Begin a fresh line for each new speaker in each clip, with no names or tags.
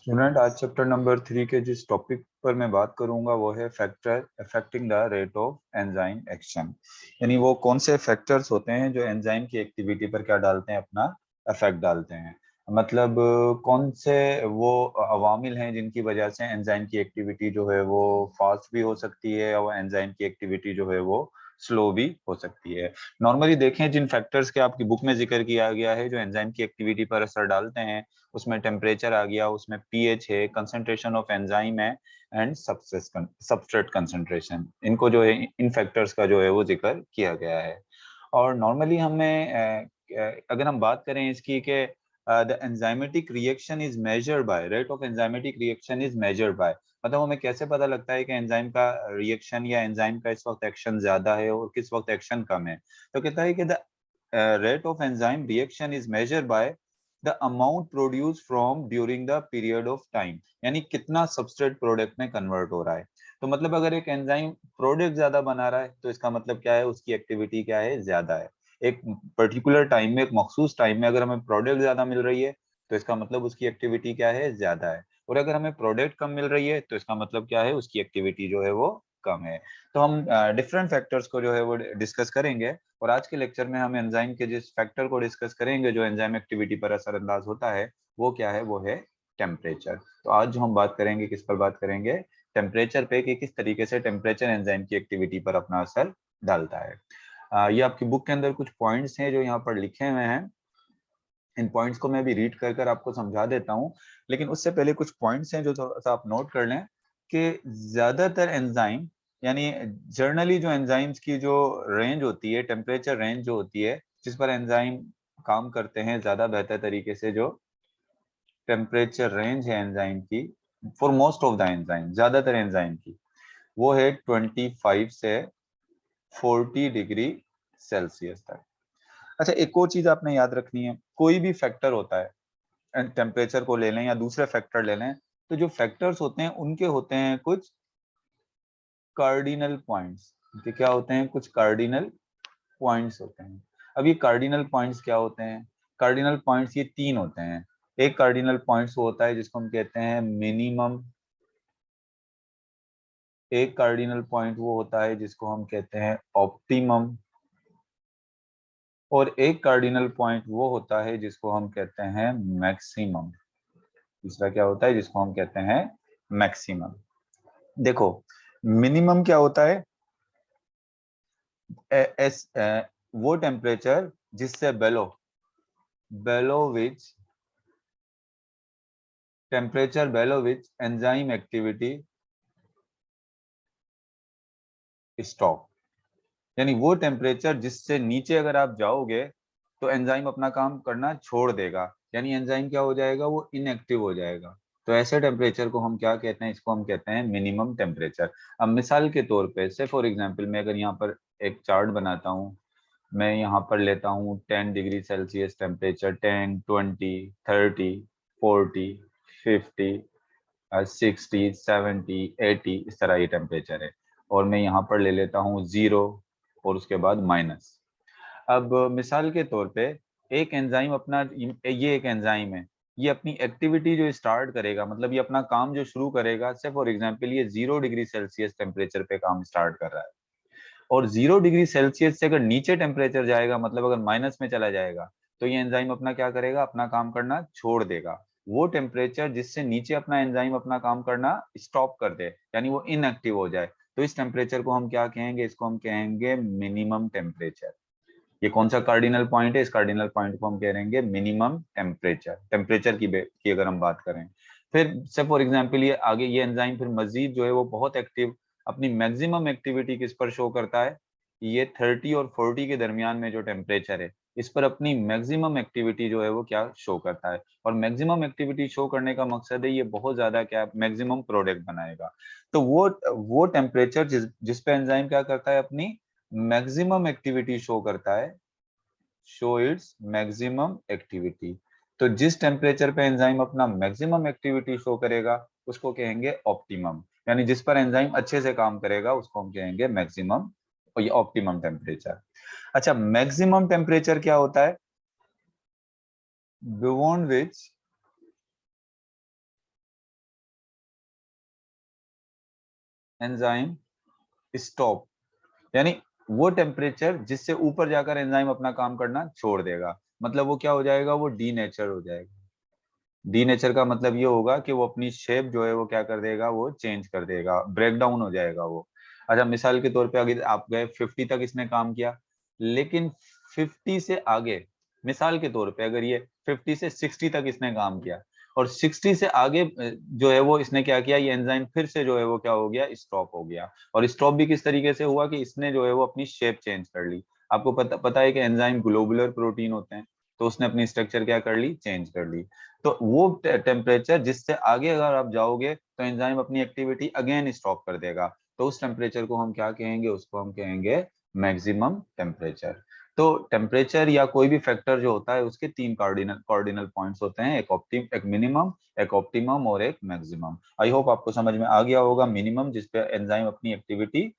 Student, आज chapter number 3 के जिस टॉपिक पर मैं बात करूंगा वो है factor affecting the rate of enzyme action. यानी वो कौन से फैक्टर्स होते हैं जो एंजाइम की एक्टिविटी पर क्या डालते हैं, अपना इफेक्ट डालते हैं। मतलब कौन से वो अवामिल हैं जिनकी वजह से एंजाइम की एक्टिविटी जो है वो फास्ट भी हो सकती है और एंजाइम की एक्टिविटी जो है वो स्लो भी हो सकती है। नॉर्मली देखें, जिन फैक्टर्स के आपकी बुक में जिक्र किया गया है जो एंजाइम की एक्टिविटी पर असर डालते हैं, उसमें टेम्परेचर आ गया, उसमें पीएच है, कंसंट्रेशन ऑफ एंजाइम है, एंड सबस्ट्रेट कंसंट्रेशन। इनको जो है, इन फैक्टर्स का जो है वो जिक्र किया गया है। और नॉर्मली हमें अगर हम बात करें इसकी कि the enzymatic reaction is measured by, rate of enzymatic reaction is measured by, मतलब हमें कैसे पता लगता है कि एंजाइम का रिएक्शन या एंजाइम का इस वक्त एक्शन ज्यादा है और किस वक्त एक्शन कम है। तो कहता है कि the rate of enzyme reaction is measured by the amount produce from during the period of time, यानी कितना सबस्ट्रेट प्रोडक्ट में कन्वर्ट हो रहा है। तो मतलब अगर एक एंजाइम प्रोडक्ट ज्यादा बना रहा है तो इसका मतलब क्या है, उसकी एक्टिविटी क्या है, ज्यादा है। एक पर्टिकुलर टाइम में, एक मखसूस टाइम में अगर हमें प्रोडक्ट ज्यादा मिल रही है तो इसका मतलब उसकी एक्टिविटी क्या है, ज्यादा है। और अगर हमें प्रोडक्ट कम मिल रही है तो इसका मतलब क्या है, उसकी एक्टिविटी जो है वो कम है। तो हम डिफरेंट फैक्टर्स को जो है वो डिस्कस करेंगे। और आज के लेक्चर में हम एंजाइम के जिस फैक्टर को डिस्कस करेंगे जो एंजाइम एक्टिविटी पर असरअंदाज होता है, वो क्या है, वो है टेम्परेचर। तो आज जो हम बात करेंगे, किस पर बात करेंगे, टेम्परेचर पे, कि किस तरीके से टेम्परेचर एंजाइम की एक्टिविटी पर अपना असर डालता है। ये आपकी बुक के अंदर कुछ पॉइंट्स हैं जो यहाँ पर लिखे हुए हैं। इन पॉइंट्स को मैं भी रीड कर कर आपको समझा देता हूँ, लेकिन उससे पहले कुछ पॉइंट्स हैं जो थोड़ा सा आप नोट कर लें कि ज्यादातर एंजाइम, यानी जर्नली जो एंजाइम्स की जो रेंज होती है, टेम्परेचर रेंज जो होती है जिस पर एंजाइम काम करते हैं ज्यादा बेहतर तरीके से, जो टेम्परेचर रेंज है एंजाइम की for most of the enzyme, ज्यादातर एंजाइम की, वो है 25 से 40 डिग्री सेल्सियस तक। अच्छा, एक और चीज आपने याद रखनी है, कोई भी फैक्टर होता है, टेम्परेचर को ले लें या दूसरे फैक्टर ले लें, तो जो फैक्टर्स होते हैं उनके होते हैं कुछ कार्डिनल पॉइंट्स। उनके क्या होते हैं, कुछ कार्डिनल पॉइंट्स होते हैं। अब ये कार्डिनल पॉइंट्स क्या होते हैं, कार्डिनल पॉइंट्स ये तीन होते हैं। एक कार्डिनल पॉइंट्स होता है जिसको हम कहते हैं मिनिमम, एक कार्डिनल पॉइंट वो होता है जिसको हम कहते हैं ऑप्टिमम, और एक कार्डिनल पॉइंट वो होता है जिसको हम कहते हैं मैक्सिमम। तीसरा क्या होता है, जिसको हम कहते हैं मैक्सिमम। देखो, मिनिमम क्या होता है, वो टेम्परेचर जिससे below below which temperature below which enzyme activity stop, यानी वो टेम्परेचर जिससे नीचे अगर आप जाओगे तो एंजाइम अपना काम करना छोड़ देगा, यानी एंजाइम क्या हो जाएगा, वो इनएक्टिव हो जाएगा। तो ऐसे टेम्परेचर को हम क्या कहते हैं, इसको हम कहते हैं मिनिमम टेम्परेचर। अब मिसाल के तौर पे, से फॉर एग्जांपल, मैं अगर यहाँ पर एक चार्ट बनाता हूँ, मैं यहाँ पर लेता हूँ 10 डिग्री सेल्सियस टेम्परेचर, 10, 20, 30, 40, 50, 60, 70, 80, इस तरह ये टेम्परेचर है। और मैं यहाँ पर ले लेता हूँ 0 और उसके बाद माइनस। अब मिसाल के तौर पे, एक एंजाइम अपना, ये एक एंजाइम है, ये अपनी एक्टिविटी जो स्टार्ट करेगा, मतलब ये अपना काम जो शुरू करेगा, से फॉर एग्जांपल ये 0 डिग्री सेल्सियस टेम्परेचर पे काम स्टार्ट कर रहा है। और 0 डिग्री सेल्सियस से अगर नीचे टेम्परेचर जाएगा, मतलब अगर माइनस में चला जाएगा, तो ये एंजाइम अपना क्या करेगा, अपना काम करना छोड़ देगा। वो टेम्परेचर जिससे नीचे अपना एंजाइम अपना काम करना स्टॉप कर दे, यानी वो इनएक्टिव हो जाए, तो इस टेम्परेचर को हम क्या कहेंगे, इसको हम कहेंगे मिनिमम टेम्परेचर। ये कौन सा कार्डिनल पॉइंट है, इस कार्डिनल पॉइंट को हम कहेंगे मिनिमम टेम्परेचर, टेम्परेचर की अगर हम बात करें। फिर से फॉर एग्जांपल, ये आगे ये एंजाइम फिर मजीद जो है वो बहुत एक्टिव, अपनी मैक्सिमम एक्टिविटी किस पर शो करता है, ये 30 और 40 के दरमियान में जो टेम्परेचर है, इस पर अपनी मैक्सिमम एक्टिविटी जो है वो क्या शो करता है। और मैक्सिमम एक्टिविटी शो करने का मकसद है ये बहुत ज्यादा क्या, मैक्सिमम प्रोडक्ट बनाएगा। तो वो टेम्परेचर जिस पे एंजाइम क्या करता है, अपनी मैक्सिमम एक्टिविटी शो करता है, शो इट्स मैक्सिमम एक्टिविटी। तो जिस टेम्परेचर पे एंजाइम अपना मैक्सिमम एक्टिविटी शो करेगा उसको कहेंगे ऑप्टिमम, यानी जिस पर एंजाइम अच्छे से काम करेगा उसको हम कहेंगे मैक्सिमम, और ये ऑप्टिमम टेम्परेचर। अच्छा, मैक्सिमम टेम्परेचर क्या होता है, बियॉन्ड विच, एंजाइम स्टॉप, यानी वो टेम्परेचर जिससे ऊपर जाकर एंजाइम अपना काम करना छोड़ देगा, मतलब वो क्या हो जाएगा, वो डीनेचर हो जाएगा। डीनेचर का मतलब ये होगा कि वो अपनी शेप जो है वो क्या कर देगा, वो चेंज कर देगा, ब्रेक डाउन हो जाएगा वो। अच्छा, मिसाल के तौर पे अगर आप गए 50 तक इसने काम किया, लेकिन 50 से आगे, मिसाल के तौर पे अगर ये 50 से 60 तक इसने काम किया और 60 से आगे जो है वो इसने क्या किया, ये एंजाइम फिर से जो है वो क्या हो गया, स्टॉप हो गया। और स्टॉप भी किस तरीके से हुआ कि इसने जो है वो अपनी शेप चेंज कर ली। आपको पता है कि एंजाइम ग्लोबुलर प्रोटीन होते हैं, तो उसने अपनी स्ट्रक्चर क्या कर ली, चेंज कर ली। तो वो टेम्परेचर जिससे आगे अगर आप जाओगे तो एंजाइम अपनी एक्टिविटी अगेन स्टॉप कर देगा, तो उस टेम्परेचर को हम क्या कहेंगे, उसको हम कहेंगे मैक्सिमम टेम्परेचर। तो टेम्परेचर या कोई भी फैक्टर जो होता है उसके तीन कार्डिनल पॉइंट्स होते हैं, एक मिनिमम, एक ऑप्टिमम और एक मैक्सिमम। आई होप आपको समझ में आ गया होगा। मिनिमम जिसपे एंजाइम अपनी एक्टिविटी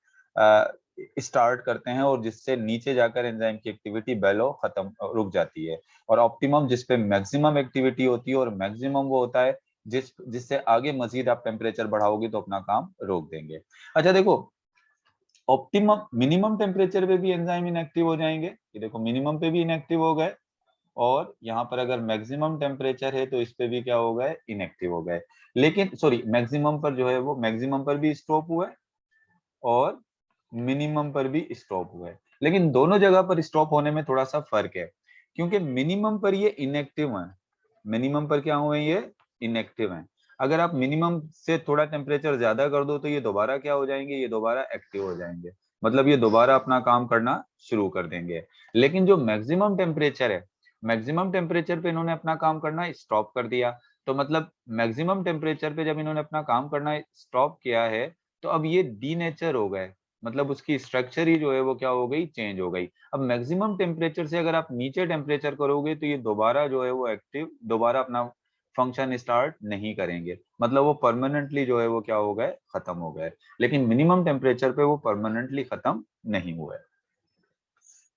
स्टार्ट करते हैं और जिससे नीचे जाकर एंजाइम की एक्टिविटी बेलो खत्म रुक जाती है, और ऑप्टिमम जिसपे मैक्सिमम एक्टिविटी होती है, और मैक्सिमम वो होता है जिससे आगे मजीद आप टेम्परेचर बढ़ाओगे तो अपना काम रोक देंगे। अच्छा देखो, ऑप्टिमम मिनिमम टेम्परेचर पे भी एंजाइम इनएक्टिव हो जाएंगे, ये देखो मिनिमम पे भी इनएक्टिव हो गए, और यहाँ पर अगर मैक्सिमम टेम्परेचर है तो इस पे भी क्या हो गए, इनएक्टिव हो गए। लेकिन सॉरी, मैक्सिमम पर जो है वो मैक्सिमम पर भी स्टॉप हुआ है और मिनिमम पर भी स्टॉप हुआ है, लेकिन दोनों जगह पर स्टॉप होने में थोड़ा सा फर्क है, क्योंकि मिनिमम पर ये इनएक्टिव है। मिनिमम पर क्या हुए, ये इनएक्टिव है। अगर आप मिनिमम से थोड़ा टेम्परेचर ज्यादा कर दो तो ये दोबारा क्या हो जाएंगे, ये दोबारा एक्टिव हो जाएंगे, मतलब ये दोबारा अपना काम करना शुरू कर देंगे। लेकिन जो मैक्सिमम टेम्परेचर है, मैक्सिमम टेम्परेचर पे इन्होंने अपना काम करना स्टॉप कर दिया, तो मतलब मैक्सिमम टेम्परेचर पे जब इन्होंने अपना काम करना स्टॉप किया है तो अब ये डीनेचर हो गए, मतलब उसकी स्ट्रक्चर ही जो है वो क्या हो गई, चेंज हो गई। अब मैक्सिमम टेम्परेचर से अगर आप नीचे टेम्परेचर करोगे तो ये दोबारा जो है वो एक्टिव, दोबारा अपना फंक्शन स्टार्ट नहीं करेंगे, मतलब वो परमानेंटली जो है वो क्या हो गए, खत्म हो गए। लेकिन मिनिमम टेम्परेचर पे वो परमानेंटली खत्म नहीं हुए।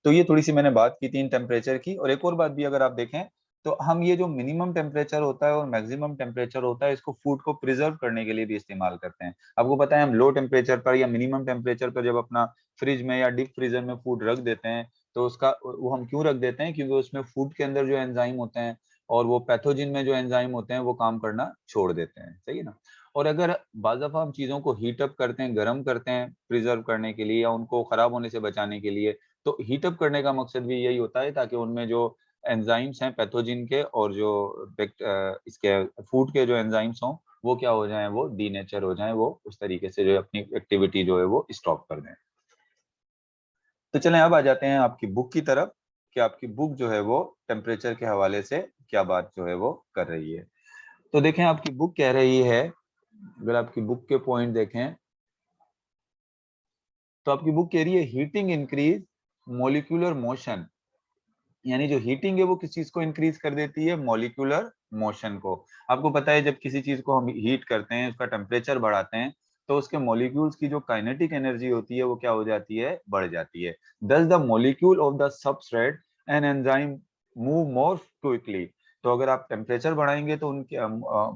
तो ये थोड़ी सी मैंने बात की तीन टेम्परेचर की। और एक और बात भी अगर आप देखें तो हम ये जो मिनिमम टेम्परेचर होता है और मैक्सिमम टेम्परेचर होता है, इसको फूड को प्रिजर्व करने के लिए भी इस्तेमाल करते हैं। आपको पता है हम लो टेम्परेचर पर या मिनिमम टेम्परेचर पर जब अपना फ्रिज में या डीप फ्रीजर में फूड रख देते हैं, तो उसका वो हम क्यों रख देते हैं, क्योंकि उसमें फूड के अंदर जो एंजाइम होते हैं और वो पैथोजिन में जो एंजाइम होते हैं वो काम करना छोड़ देते हैं, सही है ना। और अगर बाज़ दफा हम चीजों को हीट अप करते हैं, गर्म करते हैं प्रिजर्व करने के लिए या उनको खराब होने से बचाने के लिए, तो हीटअप करने का मकसद भी यही होता है ताकि उनमें जो एंजाइम्स हैं पैथोजिन के और जो इसके फूड के जो एंजाइम्स हों वो क्या हो जाएं, वो डीनेचर हो जाएं, वो उस तरीके से जो अपनी एक्टिविटी जो है वो स्टॉप कर दें। तो चलें अब आ जाते हैं आपकी बुक की तरफ कि आपकी बुक जो है वो टेम्परेचर के हवाले से क्या बात जो है वो कर रही है। तो देखें आपकी बुक कह रही है, अगर आपकी बुक के पॉइंट देखें तो आपकी बुक कह रही है हीटिंग इंक्रीज मोलिकुलर मोशन, यानी जो हीटिंग है वो किस चीज को इंक्रीज कर देती है, मॉलिक्यूलर मोशन को। आपको पता है जब किसी चीज को हम हीट करते हैं, उसका टेम्परेचर बढ़ाते हैं, तो उसके मॉलिक्यूल्स की जो काइनेटिक एनर्जी होती है वो क्या हो जाती है, बढ़ जाती है। दस the molecule of the substrate and enzyme move more quickly. तो अगर आप टेम्परेचर बढ़ाएंगे तो उनके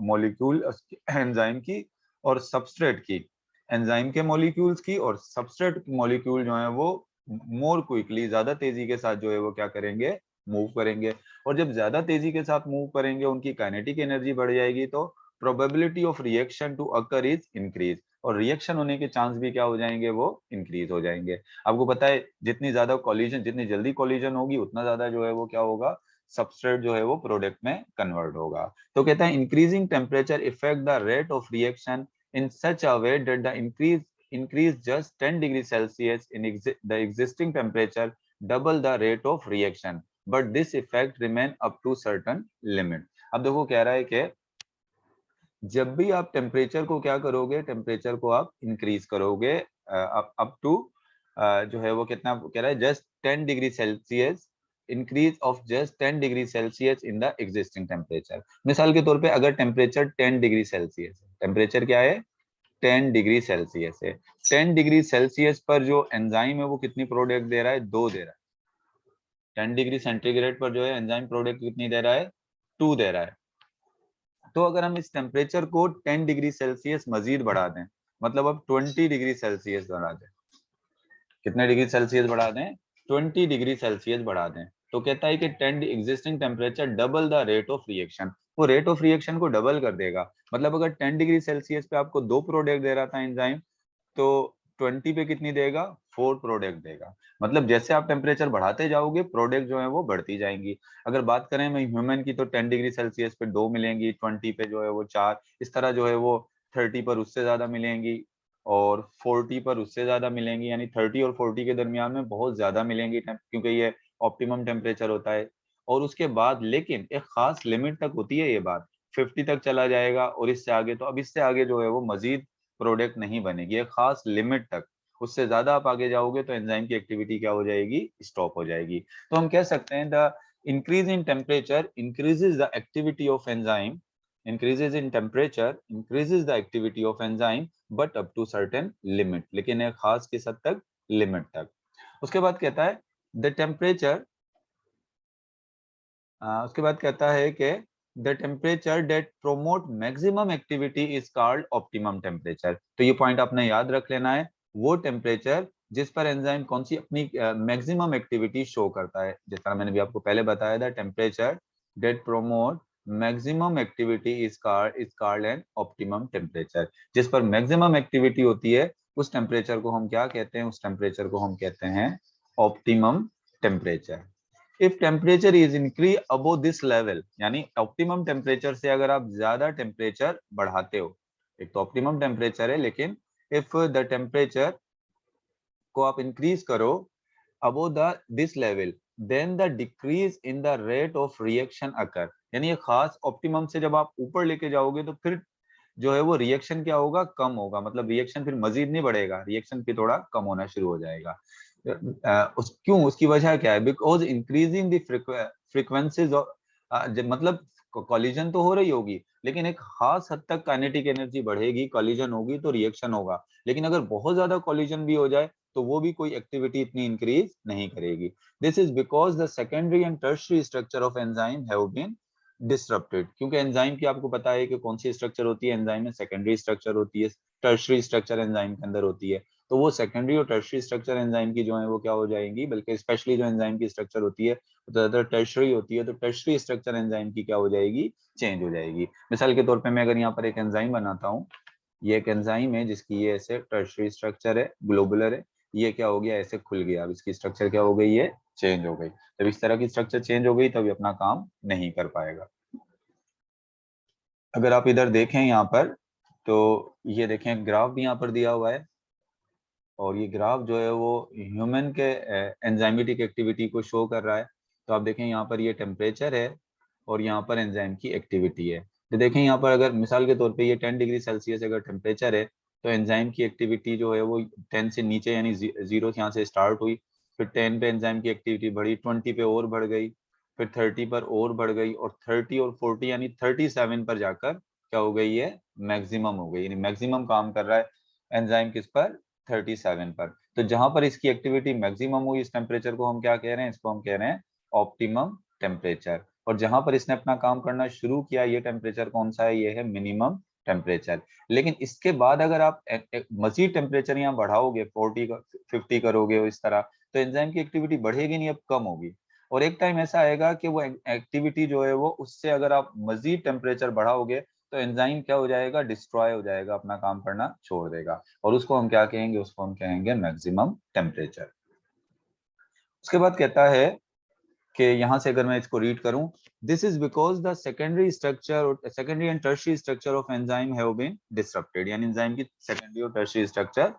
मॉलिक्यूल एंजाइम की और सबस्ट्रेट की, एंजाइम के मॉलिक्यूल्स की और सबस्ट्रेट मॉलिक्यूल जो है वो मोर क्विकली, ज्यादा तेजी के साथ जो है वो क्या करेंगे, मूव करेंगे। और जब ज्यादा तेजी के साथ मूव करेंगे, उनकी काइनेटिक एनर्जी बढ़ जाएगी, तो probability of reaction to occur is increase, और रिएक्शन होने के चांस भी क्या हो जाएंगे, वो इंक्रीज हो जाएंगे। आपको पता है जितनी ज्यादा कॉलिजन, जितनी जल्दी कॉलिजन होगी उतना ज्यादा जो है वो क्या होगा, सबस्ट्रेट जो है वो प्रोडक्ट में कन्वर्ट होगा। तो कहता है increasing temperature effect the rate of reaction in such a way that the increase just 10 degrees Celsius in the existing temperature double the rate of reaction, but this effect remain up to certain limit। अब देखो कह रहा है कि जब भी आप temperature को क्या करोगे, टेम्परेचर को आप इंक्रीज करोगे अप टू जो है वो कितना कह रहा है, just 10 degree Celsius, increase of just 10 degree Celsius in the existing temperature. मिसाल के तौर पे अगर टेम्परेचर 10 डिग्री सेल्सियस है, टेम्परेचर क्या है, 10 डिग्री सेल्सियस है, 10 डिग्री सेल्सियस पर जो एंजाइम है वो कितनी प्रोडक्ट दे रहा है, 2 दे रहा है। 10 डिग्री सेंटीग्रेड पर जो है एंजाइम प्रोडक्ट कितनी दे रहा है, 2 दे रहा है। तो अगर हम इस टेम्परेचर को 10 डिग्री सेल्सियस मजीद बढ़ा दें, मतलब अब 20 डिग्री सेल्सियस बढ़ा दें। कितने डिग्री सेल्सियस बढ़ा दें? 20 डिग्री सेल्सियस बढ़ा दें। तो कहता है कि 10 existing temperature double the rate of reaction, वो रेट ऑफ रिएक्शन को डबल कर देगा। मतलब अगर 10 डिग्री सेल्सियस पे आपको 2 प्रोडक्ट दे रहा था एंजाइम, तो 20 पे कितनी देगा? 4 प्रोडक्ट देगा। मतलब जैसे आप टेम्परेचर बढ़ाते जाओगे, प्रोडक्ट जो है वो बढ़ती जाएंगी। अगर बात करें मैं ह्यूमन की, तो 10 डिग्री सेल्सियस पे 2 मिलेंगी, 20 पे जो है वो 4, इस तरह जो है वो 30 पर उससे ज्यादा मिलेंगी, और 40 पर उससे ज्यादा मिलेंगी। यानी 30 और 40 के दरमियान में बहुत ज्यादा मिलेंगी, क्योंकि ये ऑप्टिमम टेम्परेचर होता है। और उसके बाद लेकिन एक खास लिमिट तक होती है ये बात, 50 तक चला जाएगा, और इससे आगे तो अब इससे आगे जो है वो मजीद प्रोडक्ट नहीं बनेगी, एक खास लिमिट तक। उससे ज्यादा आप आगे जाओगे तो एंजाइम की एक्टिविटी क्या हो जाएगी? स्टॉप हो जाएगी। तो हम कह सकते हैं the increase in temperature increases the activity of enzyme, increases in temperature increases the activity of enzyme but up to certain limit, लेकिन एक खास किस हद तक? लिमिट तक। उसके बाद कहता है the temperature, उसके बाद कहता है कि the temperature that promote maximum activity is called optimum temperature। तो ये पॉइंट आपने याद रख लेना है, वो टेम्परेचर जिस पर एंजाइम कौन सी अपनी मैक्सिमम एक्टिविटी शो करता है, जिस तरह मैंने भी आपको पहले बताया था, temperature that promote maximum activity is called an optimum temperature. जिस पर मैक्सिमम एक्टिविटी होती है उस टेम्परेचर को हम क्या कहते हैं? उस टेम्परेचर को हम कहते हैं optimum temperature. If temperature is increase above this level, यानी ऑप्टिमम टेम्परेचर से अगर आप ज्यादा टेम्परेचर बढ़ाते हो, एक तो ऑप्टिमम टेम्परेचर है, लेकिन इफ द टेम्परेचर को आप इंक्रीज करो above this level, then the decrease in the rate of reaction occur। यानी ये खास ऑप्टिमम से जब आप ऊपर लेके जाओगे तो फिर जो है वो रिएक्शन क्या होगा? कम होगा। मतलब रिएक्शन फिर मजीद नहीं बढ़ेगा, रिएक्शन फिर थोड़ा कम होना शुरू हो जाएगा। क्यों? उसकी वजह क्या है? बिकॉज इंक्रीजिंग द फ्रीक्वेंसीज, मतलब कॉलिजन तो हो रही होगी, लेकिन एक खास हद तक काइनेटिक एनर्जी बढ़ेगी, कॉलिजन होगी तो रिएक्शन होगा। लेकिन अगर बहुत ज्यादा कॉलिजन भी हो जाए तो वो भी कोई एक्टिविटी इतनी इंक्रीज नहीं करेगी। This is because the secondary and tertiary structure of enzyme have been disrupted. क्योंकि एंजाइम की आपको पता है कि कौन सी स्ट्रक्चर होती है एंजाइम में? सेकेंडरी स्ट्रक्चर होती है, टर्शियरी स्ट्रक्चर एंजाइम के अंदर होती है। तो वो सेकेंडरी और टर्शियरी स्ट्रक्चर एंजाइम की जो है वो क्या हो जाएंगी? बल्कि स्पेशली जो एंजाइम की स्ट्रक्चर होती है वो ज्यादातर टर्शियरी होती है, तो टर्शियरी स्ट्रक्चर एंजाइम की क्या हो जाएगी? चेंज हो जाएगी। मिसाल के तौर पर मैं अगर यहाँ पर एक एंजाइम बनाता हूँ, ये एक एंजाइम है जिसकी ये ऐसे टर्शियरी स्ट्रक्चर है, ग्लोबुलर है, ये क्या हो गया? ऐसे खुल गया। अब इसकी स्ट्रक्चर क्या हो गई? ये चेंज हो गई। जब इस तरह की स्ट्रक्चर चेंज हो गई तब ये अपना काम नहीं कर पाएगा। अगर आप इधर देखें यहाँ पर, तो ये देखें ग्राफ भी यहाँ पर दिया हुआ है, और ये ग्राफ जो है वो ह्यूमन के एंजाइमेटिक एक्टिविटी को शो कर रहा है। तो आप देखें यहाँ पर ये टेम्परेचर है और यहाँ पर एंजाइम की एक्टिविटी है। तो देखें यहाँ पर अगर मिसाल के तौर पे ये 10 डिग्री सेल्सियस अगर टेम्परेचर है, तो एंजाइम की एक्टिविटी जो है वो 10 से नीचे, यानी जीरो यहाँ से स्टार्ट हुई, फिर 10 पे एंजाइम की एक्टिविटी बढ़ी, 20 पे और बढ़ गई, फिर 30 पर और बढ़ गई, और 30 और 40 यानी 37 पर जाकर क्या हो गई? ये मैक्सिमम हो गई। यानी मैक्सिमम काम कर रहा है एंजाइम किस पर? 37 पर। तो जहां पर इसकी एक्टिविटी मैक्सिमम हुई, इस टेम्परेचर को हम क्या कह रहे हैं? इसको हम कह रहे हैं ऑप्टिमम टेम्परेचर। और जहां पर इसने अपना काम करना शुरू किया, ये टेम्परेचर कौन सा है? ये है मिनिमम टेम्परेचर। लेकिन इसके बाद अगर आप मजीद टेम्परेचर यहाँ बढ़ाओगे, 40 50 करोगे इस तरह, तो एंजाइम की एक्टिविटी बढ़ेगी नहीं, अब कम होगी। और एक टाइम ऐसा आएगा कि वो एक्टिविटी जो है वो उससे अगर आप मजीद टेम्परेचर बढ़ाओगे तो एंजाइम क्या हो जाएगा? डिस्ट्रॉय हो जाएगा, अपना काम करना छोड़ देगा। और उसको हम क्या कहेंगे? उसको हम कहेंगे मैक्सिमम टेम्परेचर। उसके बाद कहता है कि यहाँ से अगर मैं इसको रीड करूं, this is because the secondary and tertiary structure of enzyme have been disrupted. यानी एंजाइम की सेकेंडरी और टर्शियरी स्ट्रक्चर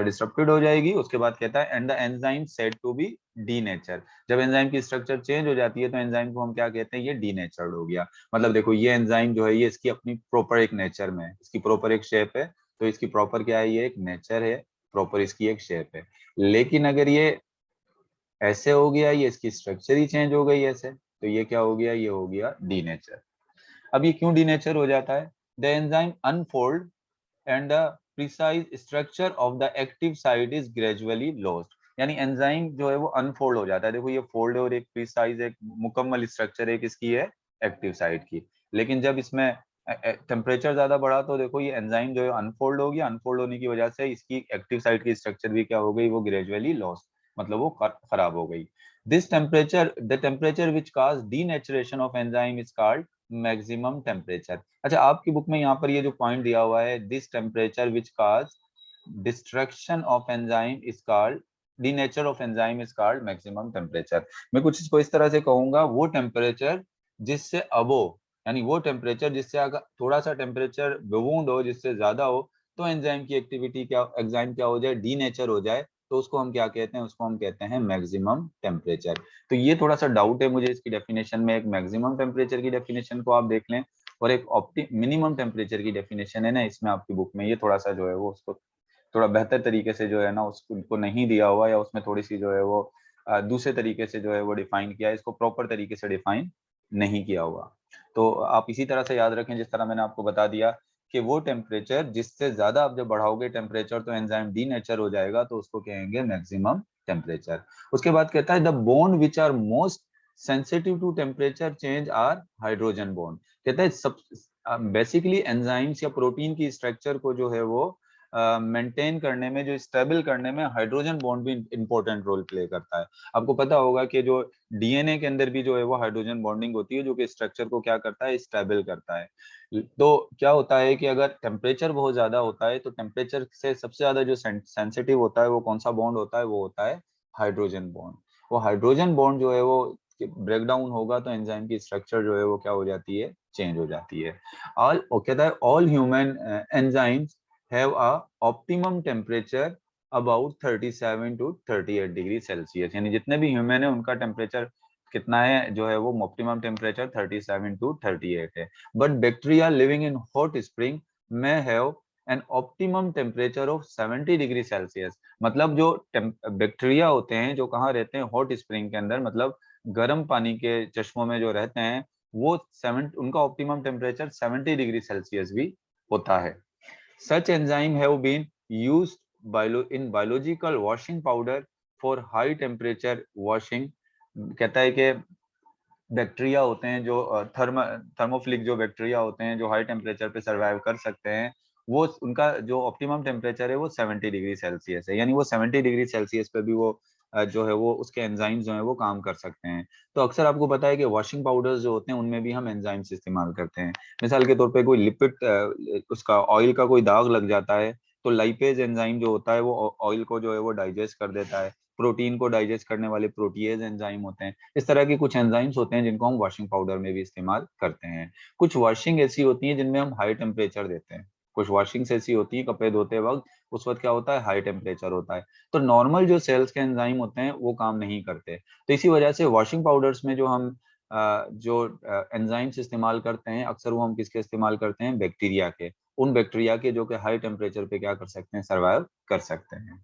डिसरप्टेड हो जाएगी। उसके बाद कहता है and the enzyme said to be denature. जब एंजाइम की स्ट्रक्चर चेंज हो जाती है तो एंजाइम को हम क्या कहते हैं? ये डीनेचर्ड हो गया। मतलब देखो ये एंजाइम जो है ये इसकी अपनी प्रॉपर एक नेचर में है, इसकी प्रॉपर एक शेप है, तो इसकी प्रॉपर क्या है? ये एक नेचर है, प्रॉपर इसकी एक शेप है। लेकिन अगर ये ऐसे हो गया, ये इसकी स्ट्रक्चर ही चेंज हो गई ऐसे, तो ये क्या हो गया? ये हो गया डीनेचर। अब ये क्यों डीनेचर हो जाता है? The enzyme unfold and the precise structure of the active site is gradually lost. यानी एंजाइम जो है वो अनफोल्ड हो जाता है। देखो ये फोल्ड है और एक प्रिसाइज, एक मुकम्मल स्ट्रक्चर है किसकी है? एक्टिव साइट की। लेकिन जब इसमें टेम्परेचर ज्यादा बढ़ा तो देखो ये एंजाइम जो है अनफोल्ड हो गया, अनफोल्ड होने की वजह से इसकी एक्टिव साइट की स्ट्रक्चर भी क्या हो गई, वो ग्रेजुअली लॉस, मतलब वो खराब हो गई। This temperature, the temperature which cause denaturation of enzyme is called maximum temperature. अच्छा, आपकी बुक में यहाँ पर ये जो पॉइंट दिया हुआ है, this temperature which cause destruction of enzyme is called, denature of enzyme is called maximum temperature. मैं कुछ इसको इस तरह से कहूंगा, वो टेम्परेचर जिससे अबोव, यानी वो टेम्परेचर जिससे अगर थोड़ा सा टेम्परेचर बिवूंड हो, जिससे ज्यादा हो, तो एंजाइम की एक्टिविटी क्या, एंजाइम क्या हो जाए, डीनेचर हो जाए, तो उसको हम क्या कहते हैं, उसको हम कहते हैं मैक्सिमम टेम्परेचर। तो ये थोड़ा सा डाउट है मुझे इसकी डेफिनेशन में, एक मैक्सिमम टेम्परेचर की डेफिनेशन को आप देख लें, और एक मिनिमम टेम्परेचर की डेफिनेशन है ना इसमें आपकी बुक में, ये थोड़ा सा जो है वो उसको थोड़ा बेहतर तरीके से जो है ना उसको नहीं दिया हुआ, या उसमें थोड़ी सी जो है वो दूसरे तरीके से जो है वो डिफाइन किया है, इसको प्रॉपर तरीके से डिफाइन नहीं किया हुआ। तो आप इसी तरह से याद रखें, जिस तरह मैंने आपको बता दिया कि वो टेम्परेचर जिससे ज्यादा आप जब बढ़ाओगे टेम्परेचर तो एंजाइम डीनेचर हो जाएगा, तो उसको कहेंगे मैक्सिमम टेम्परेचर। उसके बाद कहता है the bond which are most sensitive to temperature change are hydrogen bond. कहता है सब बेसिकली एंजाइम्स या प्रोटीन की स्ट्रक्चर को जो है वो मेंटेन करने में, जो स्टेबल करने में हाइड्रोजन बॉन्ड भी इंपॉर्टेंट रोल प्ले करता है। आपको पता होगा कि जो डीएनए के अंदर भी जो है वो हाइड्रोजन बॉन्डिंग होती है, जो कि स्ट्रक्चर को क्या करता है, स्टेबल करता है। तो क्या होता है कि अगर टेम्परेचर बहुत ज्यादा होता है, तो टेम्परेचर से सबसे ज्यादा जो सेंसिटिव होता है वो कौन सा बॉन्ड होता है, वो होता है हाइड्रोजन बॉन्ड। वो हाइड्रोजन बॉन्ड जो है वो ब्रेक डाउन होगा तो एंजाइम की स्ट्रक्चर जो है वो क्या हो जाती है, चेंज हो जाती है। ऑल कहता है all human enzymes have a optimum temperature about 37 to 38 degree Celsius, यानी जितने भी ह्यूमन है उनका टेम्परेचर कितना है, जो है वो ऑप्टिमम टेम्परेचर 37 टू 38 है। But bacteria living in hot spring में have an optimum temperature of 70 degree Celsius. मतलब जो बैक्टीरिया होते हैं जो कहाँ रहते हैं, हॉट स्प्रिंग के अंदर, मतलब गर्म पानी के चश्मों में जो रहते हैं, वो 7 उनका ऑप्टिमम टेम्परेचर 70 डिग्री सेल्सियस भी होता है। Such enzyme have been used in biological washing powder for high temperature washing। कहता है कि बैक्टीरिया होते हैं जो थर्मोफिलिक जो बैक्टीरिया होते हैं जो हाई टेम्परेचर पे सर्वाइव कर सकते हैं, वो उनका जो ऑप्टिमम टेम्परेचर है वो 70 डिग्री सेल्सियस है, यानी वो 70 डिग्री सेल्सियस पे भी वो जो है वो उसके एंजाइम्स जो है वो काम कर सकते हैं। तो अक्सर आपको पता है कि वॉशिंग पाउडर्स जो होते हैं उनमें भी हम एंजाइम्स इस्तेमाल करते हैं। मिसाल के तौर पे कोई लिपिड उसका ऑयल का कोई दाग लग जाता है, तो लाइपेज एंजाइम जो होता है वो ऑयल को जो है वो डाइजेस्ट कर देता है। प्रोटीन को डाइजेस्ट करने वाले प्रोटीएज एंजाइम होते हैं। इस तरह के कुछ एंजाइम्स होते हैं जिनको हम वॉशिंग पाउडर में भी इस्तेमाल करते हैं। कुछ वॉशिंग ऐसी होती है जिनमें हम हाई टेम्परेचर देते हैं, कुछ वॉशिंग्स ऐसी होती है कपड़े धोते वक्त, उस वक्त क्या होता है, हाई टेम्परेचर होता है। तो नॉर्मल जो सेल्स के एंजाइम होते हैं वो काम नहीं करते। तो इसी वजह से वॉशिंग पाउडर्स में जो हम जो एंजाइम्स इस्तेमाल करते हैं, अक्सर वो हम किसके इस्तेमाल करते हैं, बैक्टीरिया के। उन बैक्टीरिया के जो कि हाई टेम्परेचर पे क्या कर सकते हैं, सर्वाइव कर सकते हैं।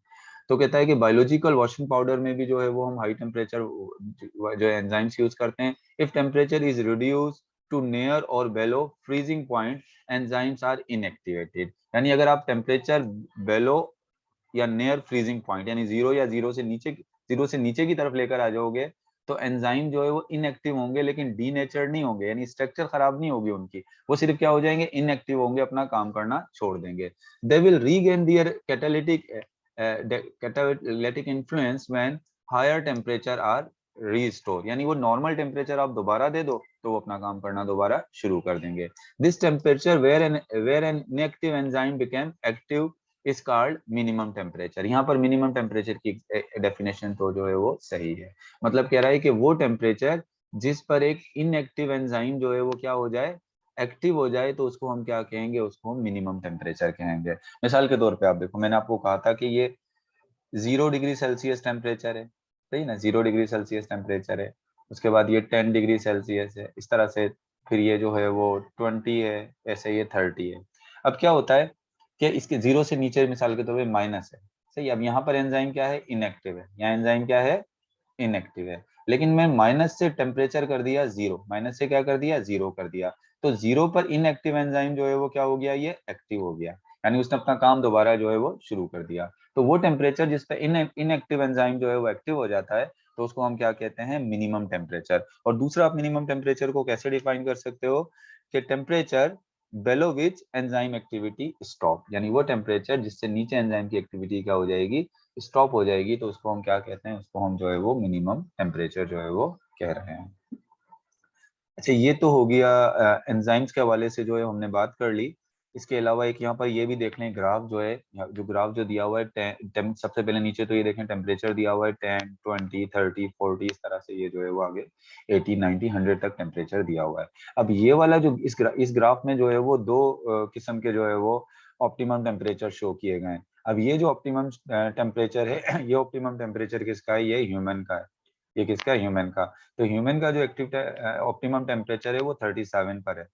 तो कहता है कि बायोलॉजिकल वॉशिंग पाउडर में भी जो है वो हम हाई टेम्परेचर जो एंजाइम्स यूज करते हैं। If temperature is reduce to near और below freezing point, enzymes are inactivated. यानी अगर आप टेम्परेचर बेलो या नियर फ्रीजिंग पॉइंट, यानी जीरो से नीचे की तरफ लेकर आ जाओगे, तो एंजाइम जो है वो इनएक्टिव होंगे, लेकिन डीनेचर्ड नहीं होंगे, यानी स्ट्रक्चर खराब नहीं होगी उनकी, वो सिर्फ क्या हो जाएंगे, इनएक्टिव होंगे, अपना काम करना छोड़ देंगे। They will regain their catalytic influence when higher temperature are restore, यानी वो नॉर्मल टेम्परेचर आप दोबारा दे दो तो वो अपना काम करना दोबारा शुरू कर देंगे। This temperature where an inactive enzyme became active is called minimum temperature. यहाँ पर मिनिमम टेम्परेचर की डेफिनेशन तो जो है वो सही है। मतलब कह रहा है कि वो टेम्परेचर जिस पर एक इनएक्टिव एंजाइम जो है वो क्या हो जाए, एक्टिव हो जाए, तो उसको हम क्या कहेंगे, उसको हम मिनिमम टेम्परेचर कहेंगे। मिसाल के तौर पे आप देखो, मैंने आपको कहा था कि ये 0 डिग्री सेल्सियस टेम्परेचर है, सही ना, 0 डिग्री सेल्सियस टेम्परेचर है। उसके बाद ये 10 डिग्री सेल्सियस है, इस तरह से। फिर ये जो है वो 20 है, ऐसे ये 30 है। अब क्या होता है कि इसके जीरो से नीचे मिसाल के तौर पे माइनस है, सही। अब यहाँ पर एंजाइम क्या है, इनएक्टिव है, यहाँ एंजाइम क्या है, इनएक्टिव है। लेकिन मैं माइनस से टेम्परेचर कर दिया जीरो, माइनस से क्या कर दिया, जीरो कर दिया, तो जीरो पर इनएक्टिव एंजाइम जो है वो क्या हो गया, ये एक्टिव हो गया, यानी उसने अपना काम दोबारा जो है वो शुरू कर दिया। तो वो टेम्परेचर जिस पे इनएक्टिव एंजाइम जो है वो एक्टिव हो जाता है, तो उसको हम क्या कहते हैं, मिनिमम टेम्परेचर। और दूसरा आप मिनिमम टेम्परेचर को कैसे डिफाइन कर सकते हो, कि temperature below which enzyme activity stop, यानी वो टेम्परेचर जिससे नीचे एंजाइम की एक्टिविटी क्या हो जाएगी, स्टॉप हो जाएगी, तो उसको हम क्या कहते हैं, उसको हम जो है वो मिनिमम टेम्परेचर जो है वो कह रहे हैं। अच्छा, ये तो हो गया एंजाइम्स के हवाले से जो है हमने बात कर ली। इसके अलावा एक यहाँ पर ये भी देख लें, ग्राफ जो है, जो ग्राफ जो दिया हुआ है, सबसे पहले नीचे तो ये देखें टेम्परेचर दिया हुआ है 10, 20, 30, 40, इस तरह से ये जो है वो आगे 80, 90, 100 तक टेम्परेचर दिया हुआ है। अब ये वाला जो इस ग्राफ में जो है वो दो किस्म के जो है वो ऑप्टिमम टेम्परेचर शो किए गए हैं। अब ये जो ऑप्टिमम टेम्परेचर है, ये ऑप्टिमम टेम्परेचर किसका है, ये ह्यूमन का है। ये किसका है, ह्यूमन का। तो ह्यूमन का जो एक्टिव ऑप्टिमम टेम्परेचर है वो 37 पर है।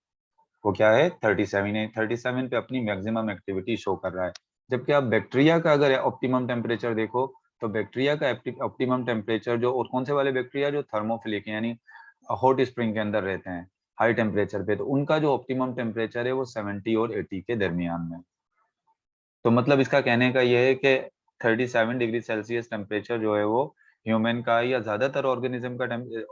वो क्या है, 37 है। 37 पे अपनी मैक्सिमम एक्टिविटी शो कर रहा है। जबकि आप बैक्टीरिया का अगर ऑप्टिमम टेम्परेचर देखो, तो बैक्टीरिया का ऑप्टिमम टेम्परेचर जो, और कौन से वाले बैक्टीरिया, जो थर्मोफिलिक है, यानी हॉट स्प्रिंग के अंदर रहते हैं हाई टेम्परेचर पे, तो उनका जो ऑप्टिमम टेम्परेचर है वो 70 और 80 के दरमियान में। तो मतलब इसका कहने का यह है कि 37 डिग्री सेल्सियस टेम्परेचर जो है वो ह्यूमन का या ज्यादातर ऑर्गेनिज्म का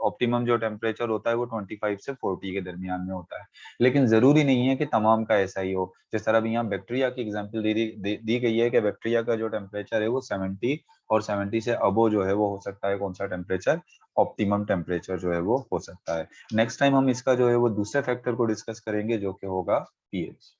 ऑप्टिमम जो टेम्परेचर होता है वो 25 से 40 के दरमियान में होता है। लेकिन जरूरी नहीं है कि तमाम का ऐसा ही हो। जिस तरह भी यहाँ बैक्टीरिया की एग्जांपल दी गई है कि बैक्टीरिया का जो टेम्परेचर है वो 70 और 70 से अबो जो है वो हो सकता है कौन सा टेम्परेचर, ऑप्टिमम टेम्परेचर जो है वो हो सकता है। नेक्स्ट टाइम हम इसका जो है वो दूसरे फैक्टर को डिस्कस करेंगे जो कि होगा पीएच।